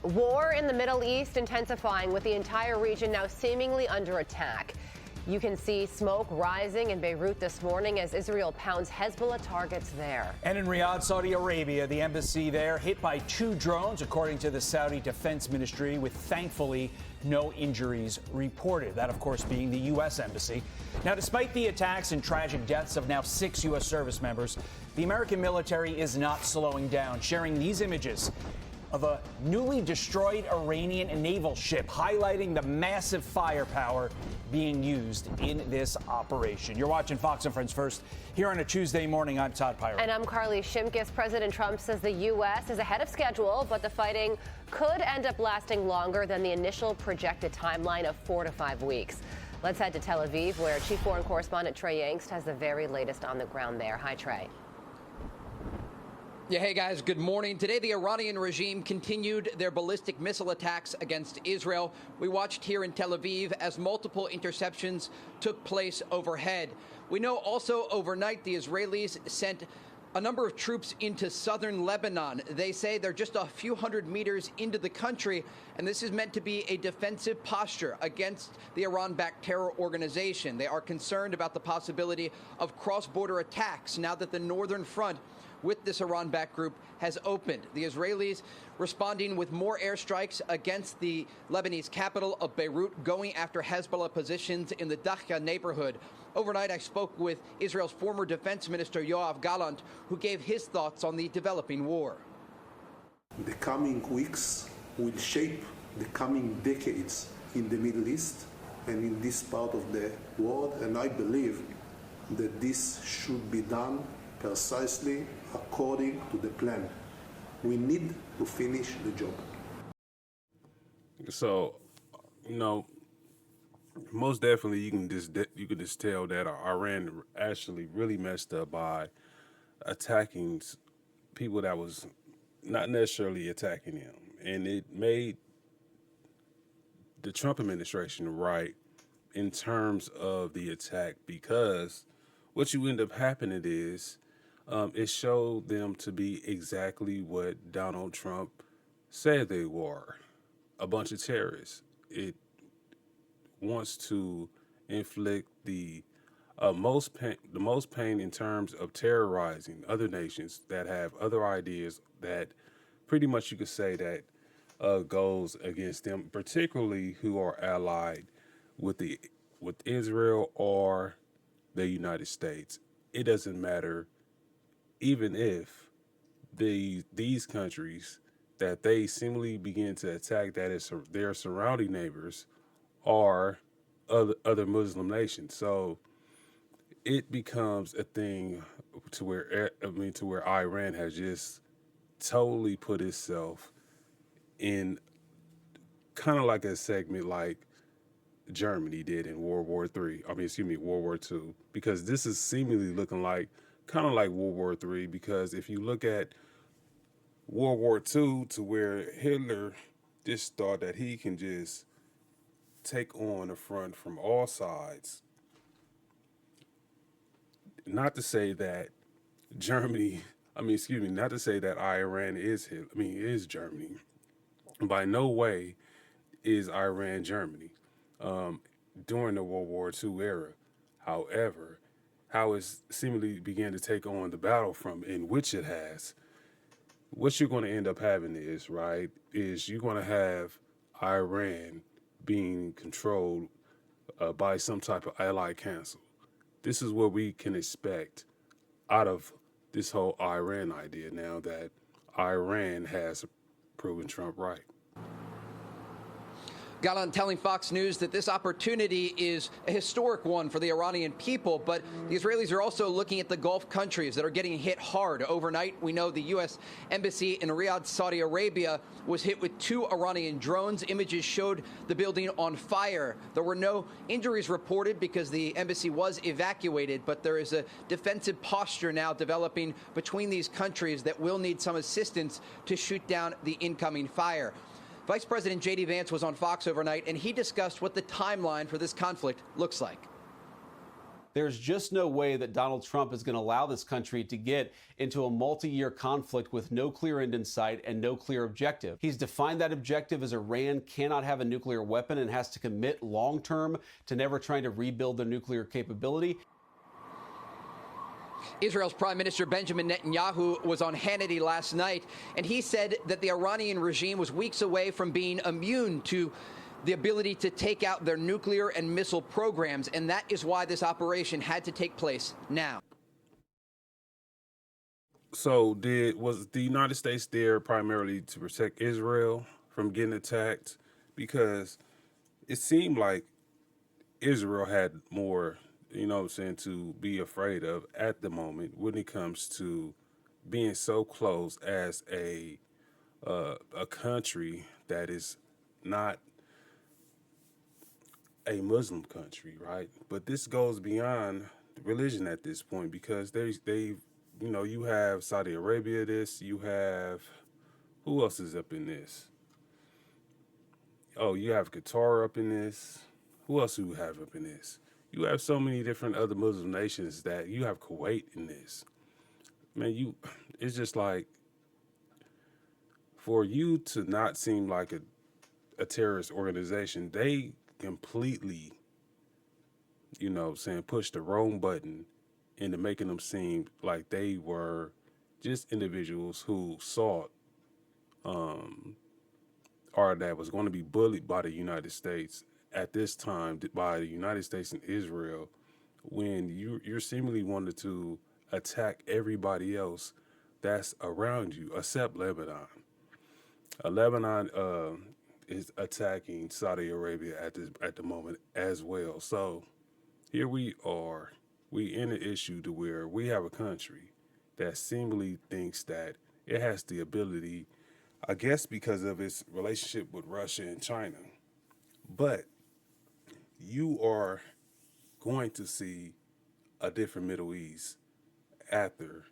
War in the Middle East intensifying with the entire region now seemingly under attack. You can see smoke rising in Beirut this morning as Israel pounds Hezbollah targets there. And in Riyadh, Saudi Arabia, the embassy there hit by 2 drones, according to the Saudi Defense Ministry, with thankfully no injuries reported. That, of course, being the U.S. Embassy. Now, despite the attacks and tragic deaths of now 6 U.S. service members, the American military is not slowing down, sharing these images of a newly destroyed Iranian naval ship, highlighting the massive firepower being used in this operation. You're watching Fox and Friends First here on a Tuesday morning. I'm Todd Pyro. And I'm Carly Shimkus. President Trump says the U.S. is ahead of schedule, but the fighting could end up lasting longer than the initial projected timeline of 4 to 5 weeks. Let's head to Tel Aviv, where Chief Foreign Correspondent Trey Yangst has the very latest on the ground there. Hi, Trey. Yeah, hey guys, good morning. Today, the Iranian regime continued their ballistic missile attacks against Israel. We watched here in Tel Aviv as multiple interceptions took place overhead. We know also overnight the Israelis sent a number of troops into southern Lebanon. They say they're just a few hundred meters into the country, and this is meant to be a defensive posture against the Iran-backed terror organization. They are concerned about the possibility of cross-border attacks now that the northern front with this Iran-backed group has opened. The Israelis responding with more airstrikes against the Lebanese capital of Beirut, going after Hezbollah positions in the Dakhya neighborhood. Overnight, I spoke with Israel's former defense minister, Yoav Gallant, who gave his thoughts on the developing war. The coming weeks will shape the coming decades in the Middle East and in this part of the world, and I believe that this should be done precisely according to the plan. We need to finish the job. So, most definitely you can just tell that Iran actually really messed up by attacking people that was not necessarily attacking them, and it made the Trump administration right in terms of the attack, because what you end up happening is it showed them to be exactly what Donald Trump said they were, a bunch of terrorists. It wants to inflict the most pain in terms of terrorizing other nations that have other ideas that pretty much you could say that goes against them, particularly who are allied with Israel or the United States. It doesn't matter. Even if these countries that they seemingly begin to attack, that is their surrounding neighbors, are other Muslim nations. So it becomes a thing to where Iran has just totally put itself in kind of like a segment like Germany did in World War II, because this is seemingly looking like kind of like World War III, because if you look at World War II, to where Hitler just thought that he can just take on the front from all sides. Not to say that not to say that Iran is Germany. By no way is Iran Germany during the World War II era. However, how it seemingly began to take on the battlefront, in which it has, what you're going to end up having is you're going to have Iran being controlled by some type of allied council. This is what we can expect out of this whole Iran idea now that Iran has proven Trump right. Gallant telling Fox News that this opportunity is a historic one for the Iranian people, but the Israelis are also looking at the Gulf countries that are getting hit hard. Overnight, we know the U.S. Embassy in Riyadh, Saudi Arabia, was hit with 2 Iranian drones. Images showed the building on fire. There were no injuries reported because the embassy was evacuated, but there is a defensive posture now developing between these countries that will need some assistance to shoot down the incoming fire. Vice President J.D. Vance was on Fox overnight, and he discussed what the timeline for this conflict looks like. There's just no way that Donald Trump is going to allow this country to get into a multi-year conflict with no clear end in sight and no clear objective. He's defined that objective as Iran cannot have a nuclear weapon and has to commit long-term to never trying to rebuild their nuclear capability. Israel's Prime Minister Benjamin Netanyahu was on Hannity last night, and he said that the Iranian regime was weeks away from being immune to the ability to take out their nuclear and missile programs, and that is why this operation had to take place now. So was the United States there primarily to protect Israel from getting attacked? Because it seemed like Israel had more, you know what I'm saying, to be afraid of at the moment when it comes to being so close as a country that is not a Muslim country, right? But this goes beyond religion at this point, because they you know, you have Saudi Arabia, you have, who else is up in this? Oh, you have Qatar up in this. Who else do you have up in this? You have so many different other Muslim nations that you have Kuwait in this. Man, it's just like, for you to not seem like a terrorist organization, they completely, you know, saying, push the wrong button into making them seem like they were just individuals who sought or that was going to be bullied by the United States at this time, by the United States and Israel, when you're seemingly wanted to attack everybody else that's around you except Lebanon. Lebanon is attacking Saudi Arabia at the moment as well. So here we are. We in an issue to where we have a country that seemingly thinks that it has the ability, I guess because of its relationship with Russia and China. But you are going to see a different Middle East after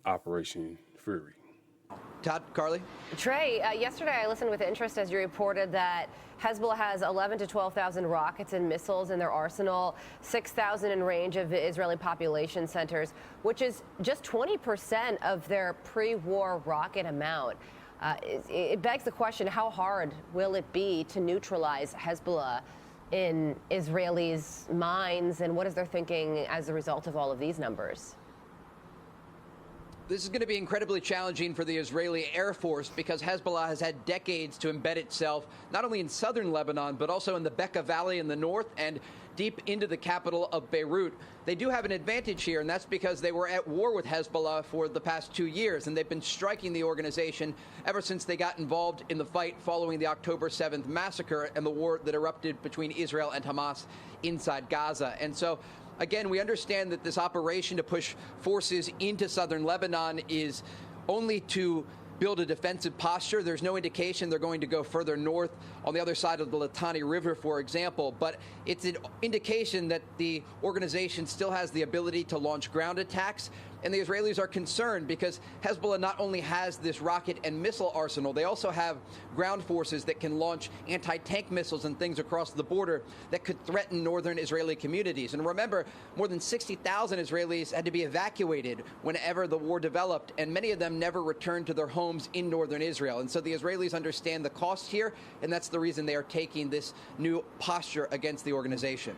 Operation Fury. Todd, Carly? Trey, yesterday I listened with interest as you reported that Hezbollah has 11,000 to 12,000 rockets and missiles in their arsenal, 6,000 in range of Israeli population centers, which is just 20% of their pre-war rocket amount. It begs the question, how hard will it be to neutralize Hezbollah in Israelis' minds, and what is their thinking as a result of all of these numbers? This is going to be incredibly challenging for the Israeli Air Force, because Hezbollah has had decades to embed itself not only in southern Lebanon, but also in the Bekaa Valley in the north and deep into the capital of Beirut. They do have an advantage here, and that's because they were at war with Hezbollah for the past 2 years, and they've been striking the organization ever since they got involved in the fight following the October 7th massacre and the war that erupted between Israel and Hamas inside Gaza. And so, again, we understand that this operation to push forces into southern Lebanon is only to build a defensive posture. There's no indication they're going to go further north on the other side of the Litani River, for example. But it's an indication that the organization still has the ability to launch ground attacks. And the Israelis are concerned because Hezbollah not only has this rocket and missile arsenal, they also have ground forces that can launch anti-tank missiles and things across the border that could threaten northern Israeli communities. And remember, more than 60,000 Israelis had to be evacuated whenever the war developed, and many of them never returned to their homes in northern Israel. And so the Israelis understand the cost here, and that's the reason they are taking this new posture against the organization.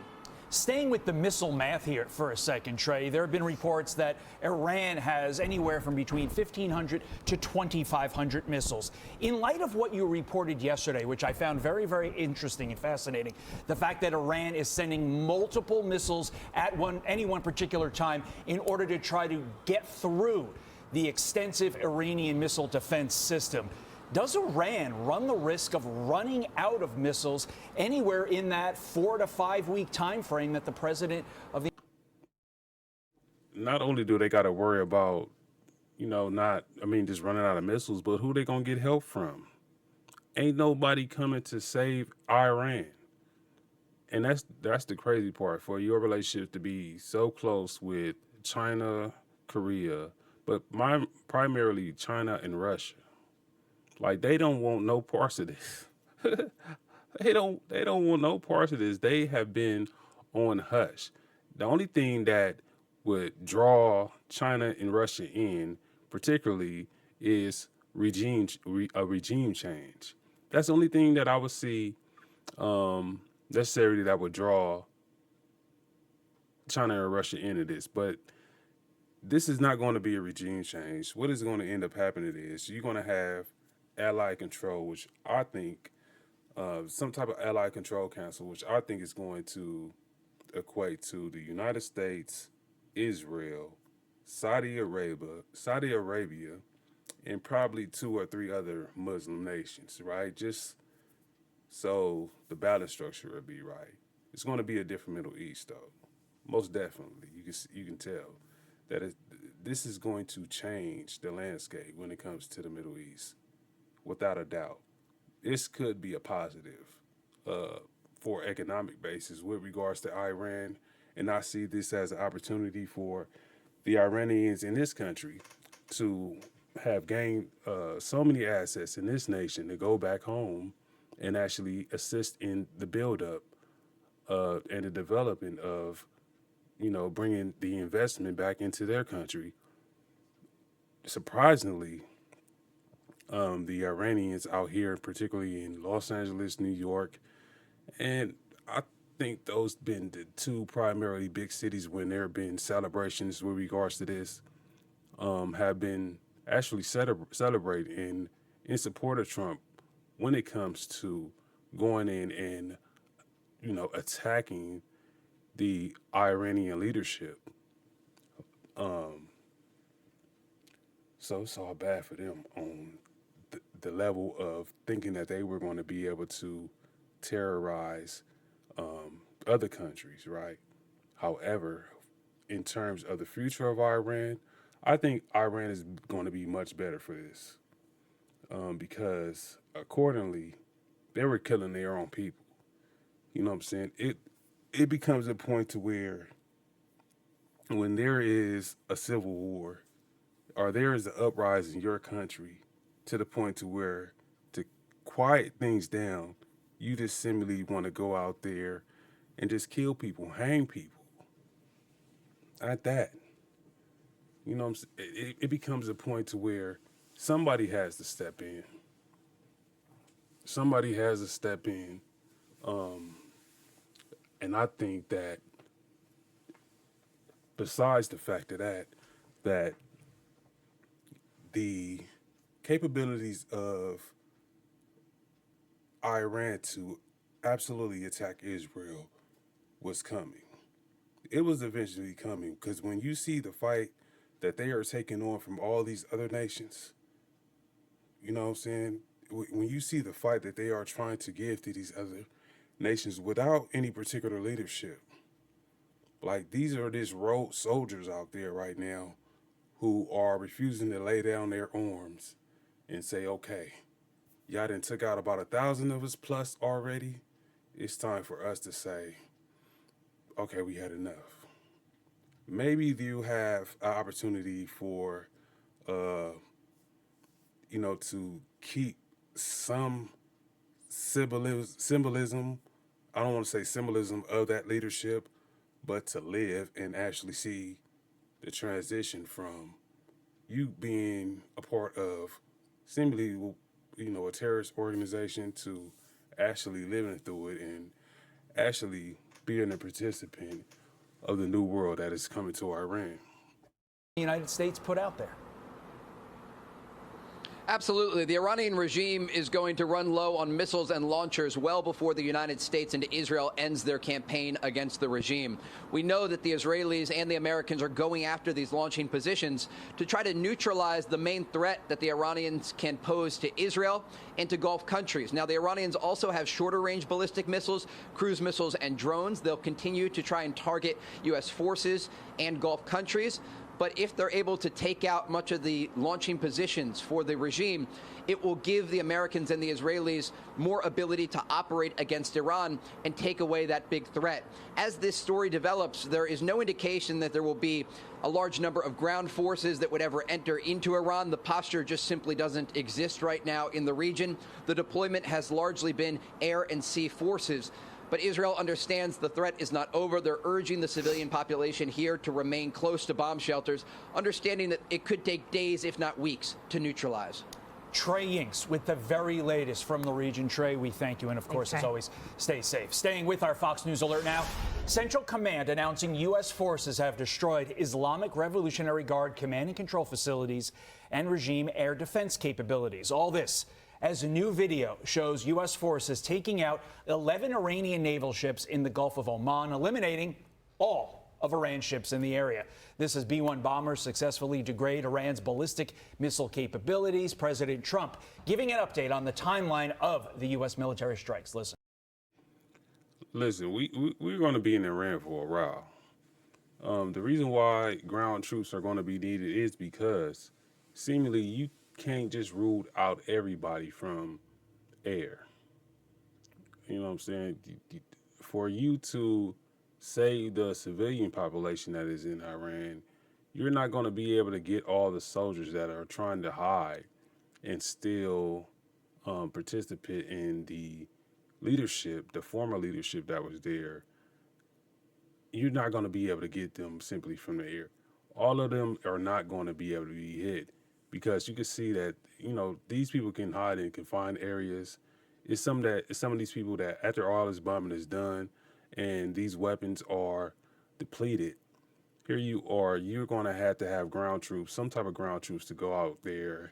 Staying with the missile math here for a second, Trey, there have been reports that Iran has anywhere from between 1,500 to 2,500 missiles. In light of what you reported yesterday, which I found very, very interesting and fascinating, the fact that Iran is sending multiple missiles at any one particular time in order to try to get through the extensive Iranian missile defense system. Does Iran run the risk of running out of missiles anywhere in that 4 to 5 week time frame that the president of the... Not only do they got to worry about, just running out of missiles, but who they going to get help from? Ain't nobody coming to save Iran. And that's the crazy part, for your relationship to be so close with China, Korea, but primarily China and Russia. Like, they don't want no parts of this. They don't want no parts of this. They have been on hush. The only thing that would draw China and Russia in, particularly, is a regime change. That's the only thing that I would see necessarily that would draw China and Russia into this. But this is not going to be a regime change. What is going to end up happening is you're going to have allied control, which I think some type of allied control council, which I think is going to equate to the United States, Israel, Saudi Arabia, and probably 2 or 3 other Muslim nations, right? Just so the balance structure will be right. It's going to be a different Middle East, though. Most definitely, you can tell that this is going to change the landscape when it comes to the Middle East, without a doubt. This could be a positive for economic basis with regards to Iran, and I see this as an opportunity for the Iranians in this country to have gained so many assets in this nation to go back home and actually assist in the buildup and the development of, bringing the investment back into their country. Surprisingly, the Iranians out here, particularly in Los Angeles, New York, and I think those been the 2 primarily big cities when there have been celebrations with regards to this, have been actually celebrating in support of Trump when it comes to going in and, attacking the Iranian leadership. So it's all bad for them on the level of thinking that they were going to be able to terrorize other countries, right? However, in terms of the future of Iran, I think Iran is going to be much better for this because accordingly, they were killing their own people. You know what I'm saying? It becomes a point to where when there is a civil war or there is an uprising in your country to the point to where to quiet things down, you just simply want to go out there and just kill people, hang people. At that. You know what I'm saying? It becomes a point to where somebody has to step in. Somebody has to step in. And I think that besides the fact of that the capabilities of Iran to absolutely attack Israel was coming. It was eventually coming because when you see the fight that they are taking on from all these other nations, you know what I'm saying? When you see the fight that they are trying to give to these other nations without any particular leadership, like these are just rogue soldiers out there right now who are refusing to lay down their arms and say, okay, y'all done took out about 1,000 of us plus already. It's time for us to say, okay, we had enough. Maybe you have an opportunity for, to keep some symbolism. I don't want to say symbolism of that leadership, but to live and actually see the transition from you being a part of seemingly, a terrorist organization to actually living through it and actually being a participant of the new world that is coming to Iran. The United States put out there. Absolutely. The Iranian regime is going to run low on missiles and launchers well before the United States and Israel ends their campaign against the regime. We know that the Israelis and the Americans are going after these launching positions to try to neutralize the main threat that the Iranians can pose to Israel and to Gulf countries. Now, the Iranians also have shorter-range ballistic missiles, cruise missiles, and drones. They'll continue to try and target U.S. forces and Gulf countries. But if they're able to take out much of the launching positions for the regime, it will give the Americans and the Israelis more ability to operate against Iran and take away that big threat. As this story develops, there is no indication that there will be a large number of ground forces that would ever enter into Iran. The posture just simply doesn't exist right now in the region. The deployment has largely been air and sea forces. But Israel understands the threat is not over. They're urging the civilian population here to remain close to bomb shelters, understanding that it could take days, if not weeks, to neutralize. Trey Inks with the very latest from the region. Trey, we thank you. And of course, as always, stay safe. Staying with our Fox News alert now. Central Command announcing U.S. forces have destroyed Islamic Revolutionary Guard command and control facilities and regime air defense capabilities. All this as a new video shows U.S. forces taking out 11 Iranian naval ships in the Gulf of Oman, eliminating all of Iran's ships in the area. This as B-1 bombers successfully degrade Iran's ballistic missile capabilities. President Trump giving an update on the timeline of the U.S. military strikes. Listen, we're going to be in Iran for a while. The reason why ground troops are going to be needed is because seemingly you can't just rule out everybody from air. You know what I'm saying? For you to save the civilian population that is in Iran, you're not going to be able to get all the soldiers that are trying to hide and still participate in the leadership, the former leadership that was there. You're not going to be able to get them simply from the air. All of them are not going to be able to be hit because you can see that, you know, these people can hide in confined areas. It's some of these people that after all this bombing is done, and these weapons are depleted, here you are, you're going to have ground troops, some type of ground troops to go out there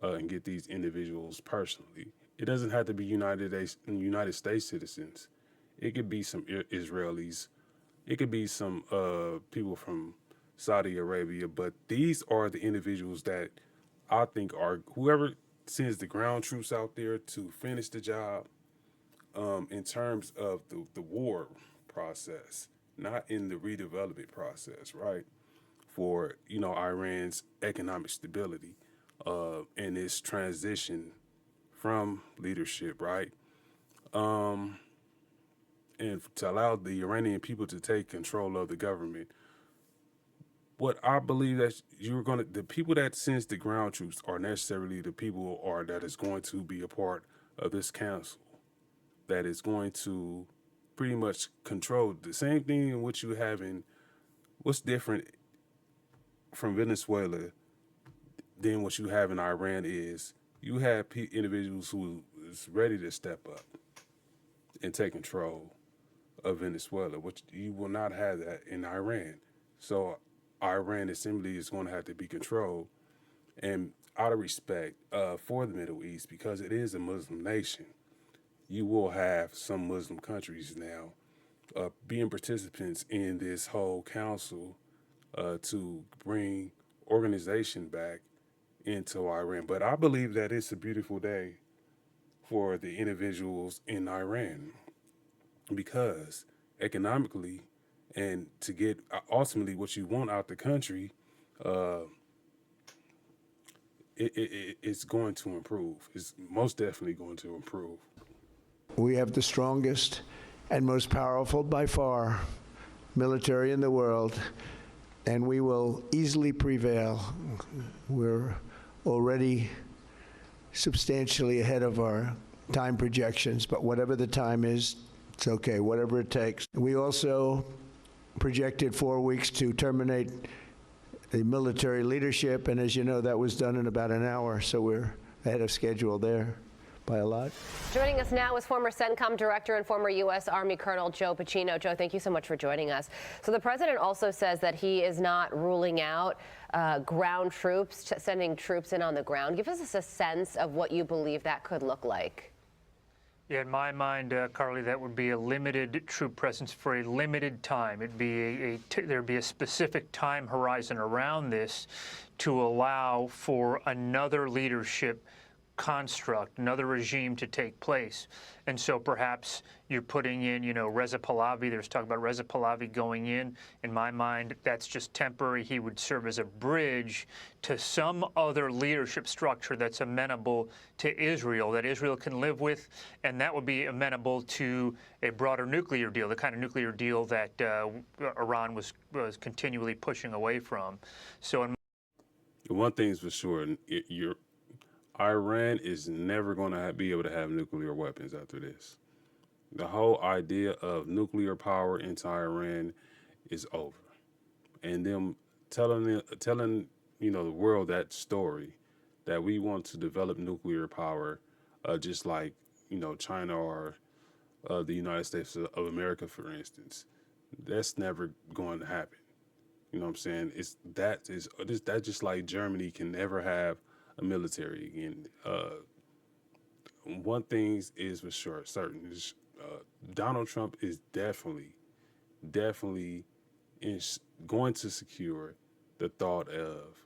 and get these individuals personally. It doesn't have to be United States citizens. It could be some Israelis. It could be some people from Saudi Arabia. But these are the individuals that I think are whoever sends the ground troops out there to finish the job. In terms of the war process, not in the redevelopment process, right? For, you know, Iran's economic stability and its transition from leadership, right? And to allow the Iranian people to take control of the government. What I believe that the people that sends the ground troops are necessarily the people that is going to be a part of this council, that is going to pretty much control the same thing in which you have in what's different from Venezuela than what you have in Iran is you have individuals who is ready to step up and take control of Venezuela, which you will not have that in Iran. So Iran assembly is going to have to be controlled, and out of respect for the Middle East, because it is a Muslim nation, you will have some Muslim countries now being participants in this whole council to bring organization back into Iran. But I believe that it's a beautiful day for the individuals in Iran because economically and to get ultimately what you want out the country, it's going to improve. It's most definitely going to improve. We have the strongest and most powerful by far military in the world, and we will easily prevail. We're already substantially ahead of our time projections, but whatever the time is, it's okay, whatever it takes. We also projected 4 weeks to terminate the military leadership, and as you know, that was done in about an hour, so we're ahead of schedule there by a lot. Joining us now is former CENTCOM director and former U.S. Army Colonel Joe Pacino. Joe, thank you so much for joining us. So the president also says that he is not ruling out ground troops, sending troops in on the ground. Give us a sense of what you believe that could look like. Yeah, in my mind, Carly, that would be a limited troop presence for a limited time. It'd be there'd be a specific time horizon around this to allow for another leadership construct, another regime to take place. And so perhaps you're putting in, you know, Reza Pahlavi. There's talk about Reza Pahlavi going in. In my mind, that's just temporary. He would serve as a bridge to some other leadership structure that's amenable to Israel, that Israel can live with, and that would be amenable to a broader nuclear deal, the kind of nuclear deal that Iran was continually pushing away from. So one thing's for sure, Iran is never going to be able to have nuclear weapons after this. The whole idea of nuclear power into Iran is over. And them telling the world that story that we want to develop nuclear power, just like China or the United States of America, for instance, that's never going to happen. You know what I'm saying? That's just like Germany can never have a military again. One thing is for sure certain is Donald Trump is definitely going to secure the thought of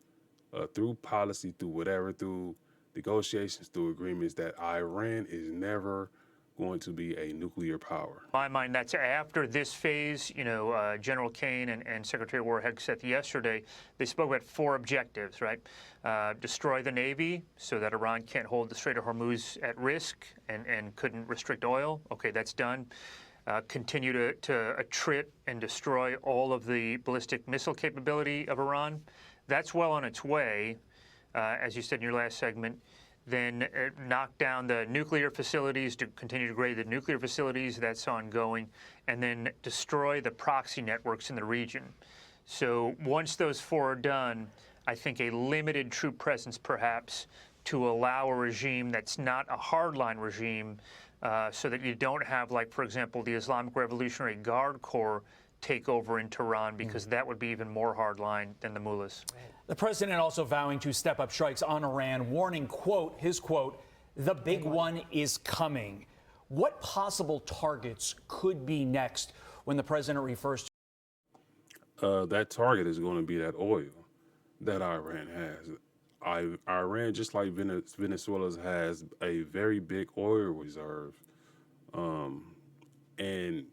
through policy, through whatever, through negotiations, through agreements, that Iran is never going to be a nuclear power. In my mind, that's after this phase. General Kane and Secretary of War Hegseth yesterday, they spoke about 4 objectives, right? Destroy the Navy so that Iran can't hold the Strait of Hormuz at risk and couldn't restrict oil. Okay, that's done. Continue to attrit and destroy all of the ballistic missile capability of Iran. That's well on its way, as you said in your last segment. Then knock down the nuclear facilities, to continue to grade the nuclear facilities, that's ongoing, and then destroy the proxy networks in the region. So once those 4 are done, I think a limited troop presence perhaps to allow a regime that's not a hardline regime, so that you don't have, like, for example, the Islamic Revolutionary Guard Corps take over in Tehran, because that would be even more hardline than the mullahs. The president also vowing to step up strikes on Iran, warning, quote, his quote, "The big one is coming." What possible targets could be next when the president refers to? That target is going to be that oil that Iran has. Iran, just like Venezuela, has a very big oil reserve. And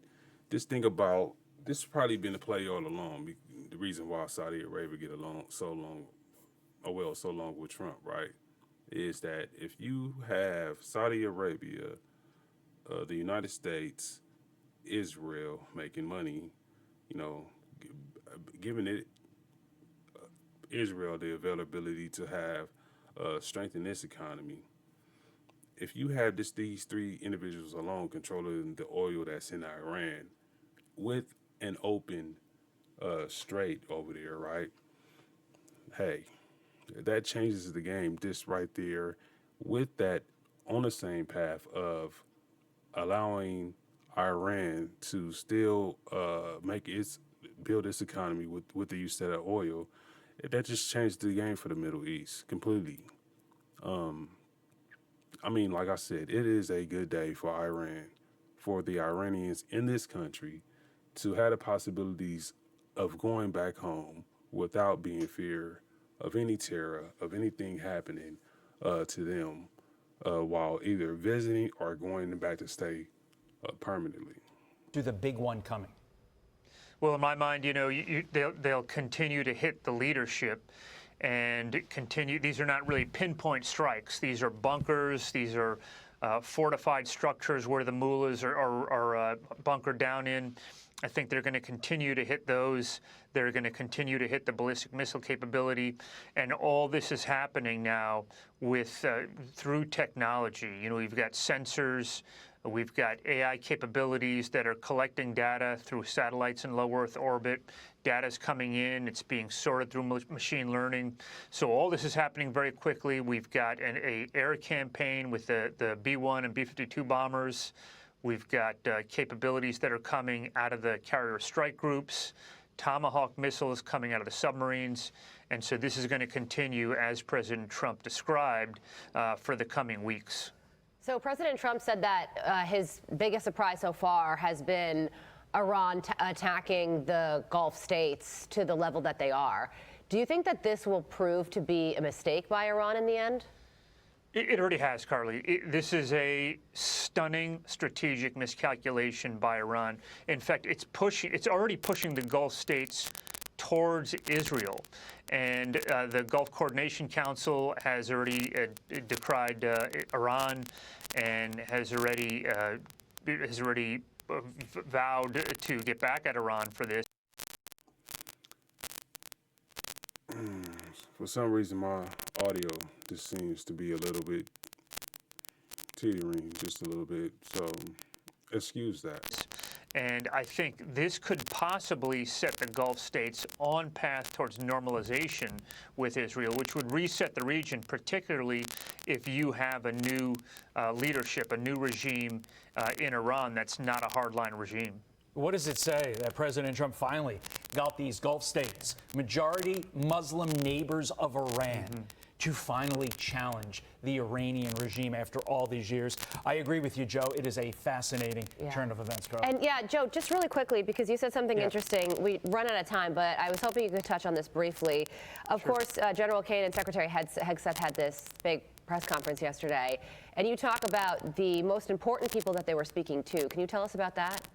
this thing about, this has probably been a play all along. The reason why Saudi Arabia get along so long with Trump, right, is that if you have Saudi Arabia, the United States, Israel making money, giving it Israel the availability to have strengthen its economy. If you have these 3 individuals alone controlling the oil that's in Iran, with an open strait over there, right? Hey, that changes the game just right there, with that on the same path of allowing Iran to still build its economy with the use of that oil. That just changed the game for the Middle East completely. Like I said, it is a good day for Iran, for the Iranians in this country, to have the possibilities of going back home without being in fear of any terror, of anything happening to them while either visiting or going back to stay permanently. to the big one coming? Well, in my mind, they'll continue to hit the leadership and continue. These are not really pinpoint strikes. These are bunkers. These are fortified structures where the mullahs are bunkered down in. I think they're going to continue to hit those. They're going to continue to hit the ballistic missile capability. And all this is happening now with through technology. We've got sensors. We've got AI capabilities that are collecting data through satellites in low Earth orbit. Data's coming in. It's being sorted through machine learning. So all this is happening very quickly. We've got an air campaign with the B-1 and B-52 bombers. We've got capabilities that are coming out of the carrier strike groups, Tomahawk missiles coming out of the submarines. And so this is going to continue, as President Trump described, for the coming weeks. So President Trump said that his biggest surprise so far has been Iran attacking the Gulf states to the level that they are. Do you think that this will prove to be a mistake by Iran in the end? It already has, Carly. This is a stunning strategic miscalculation by Iran. In fact, it's already pushing the Gulf states towards Israel. And the Gulf Coordination Council has already decried Iran and has already vowed to get back at Iran for this. For some reason, my audio just seems to be a little bit teetering, just a little bit. So excuse that. And I think this could possibly set the Gulf states on path towards normalization with Israel, which would reset the region, particularly if you have a new leadership, a new regime in Iran that's not a hardline regime. What does it say that President Trump finally got these Gulf states, majority Muslim neighbors of Iran, to finally challenge the Iranian regime after all these years? I agree with you, Joe. It is a fascinating turn of events, Carl. And yeah, Joe, just really quickly, because you said something interesting. We run out of time, but I was hoping you could touch on this briefly. Of course, General Kane and Secretary Hegseth had this big press conference yesterday, and you talk about the most important people that they were speaking to. Can you tell us about that?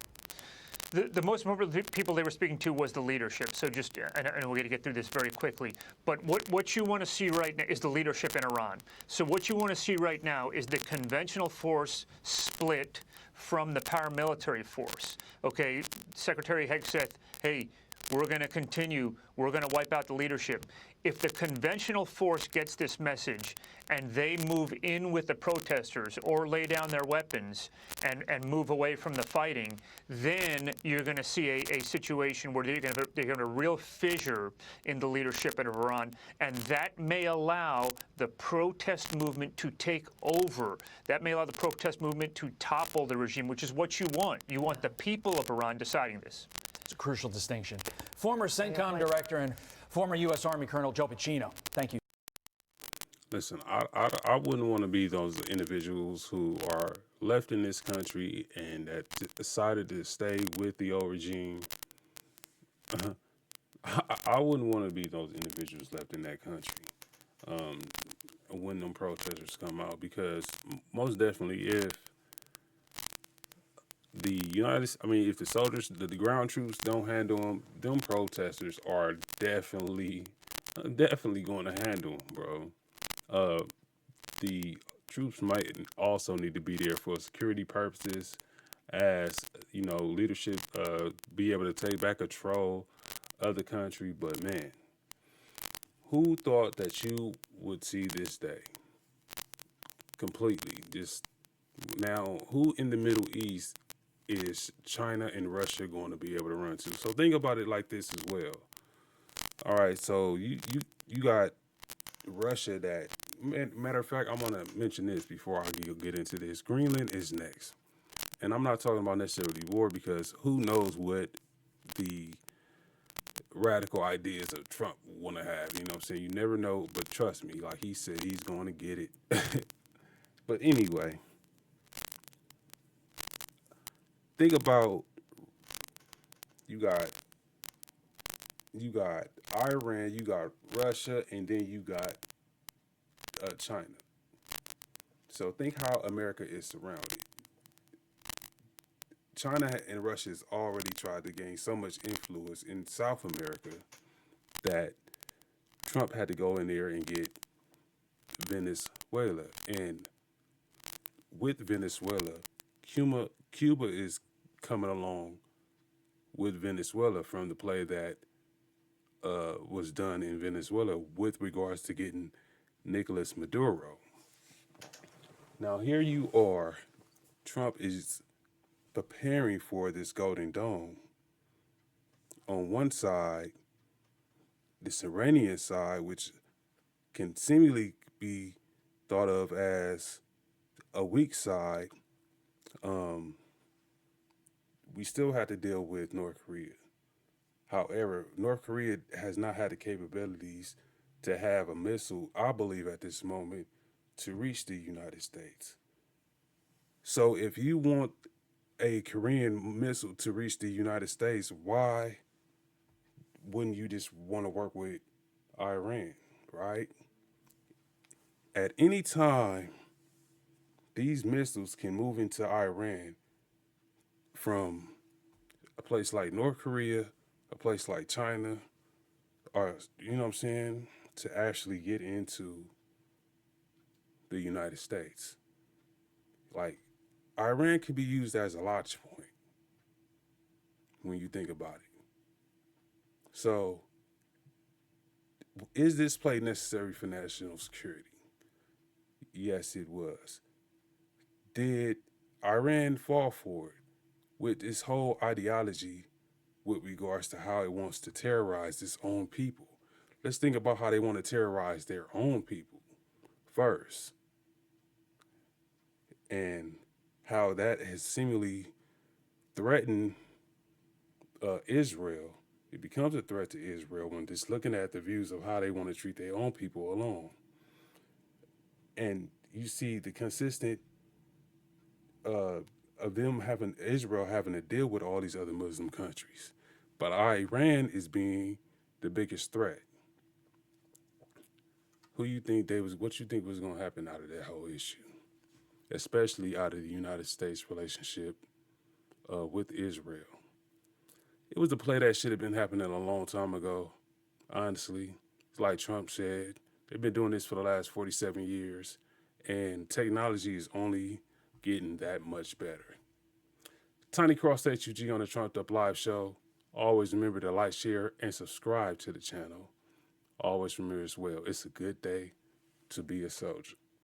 The most important people they were speaking to was the leadership. So just, and we're going to get through this very quickly, but what you want to see right now is the leadership in Iran. So what you want to see right now is the conventional force split from the paramilitary force. Okay, Secretary Hegseth, hey, we're going to continue. We're going to wipe out the leadership. If the conventional force gets this message and they move in with the protesters or lay down their weapons and move away from the fighting, then you're going to see a situation where they're going to have a real fissure in the leadership of Iran, and that may allow the protest movement to take over. That may allow the protest movement to topple the regime, which is what you want. You want the people of Iran deciding this. It's a crucial distinction. Former CENTCOM director and former U.S. Army Colonel Joe Pacino. Thank you. Listen, I wouldn't want to be those individuals who are left in this country and that decided to stay with the old regime. I wouldn't want to be those individuals left in that country when them protesters come out, because most definitely if if the soldiers, the ground troops don't handle them protesters are definitely going to handle them, bro. The troops might also need to be there for security purposes, as leadership be able to take back control of the country. But man, who thought that you would see this day? Completely. Just now, who in the Middle East is China and Russia going to be able to run to? So think about it like this as well. All right, so you got Russia that, matter of fact, I'm going to mention this before I get into this. Greenland is next. And I'm not talking about necessarily war, because who knows what the radical ideas of Trump want to have. You know what I'm saying? You never know, but trust me, like he said, he's going to get it. But anyway, think about, you got Iran, you got Russia, and then you got China. So think how America is surrounded. China and Russia has already tried to gain so much influence in South America that Trump had to go in there and get Venezuela. And with Venezuela, Cuba is coming along with Venezuela from the play that was done in Venezuela with regards to getting Nicolas Maduro. Now here you are, Trump is preparing for this Golden Dome. On one side, this Iranian side, which can seemingly be thought of as a weak side, we still have to deal with North Korea. However, North Korea has not had the capabilities to have a missile, I believe at this moment, to reach the United States. So if you want a Korean missile to reach the United States, why wouldn't you just want to work with Iran, right? At any time, these missiles can move into Iran from a place like North Korea, a place like China, or, you know what I'm saying, to actually get into the United States. Like, Iran can be used as a launch point when you think about it. So, is this play necessary for national security? Yes, it was. Did Iran fall for it? with this whole ideology with regards to how it wants to terrorize its own people. Let's think about how they want to terrorize their own people first, and how that has seemingly threatened Israel. It becomes a threat to Israel when just looking at the views of how they want to treat their own people alone. And you see the consistent of them having, Israel having to deal with all these other Muslim countries. But Iran is being the biggest threat. What you think was going to happen out of that whole issue? Especially out of the United States relationship with Israel. It was a play that should have been happening a long time ago, honestly. It's like Trump said, they've been doing this for the last 47 years, and technology is only getting that much better. Tiny Cross-H.U.G on the Trumped Up Live show. Always remember to like, share, and subscribe to the channel. Always remember as well, it's a good day to be a soldier.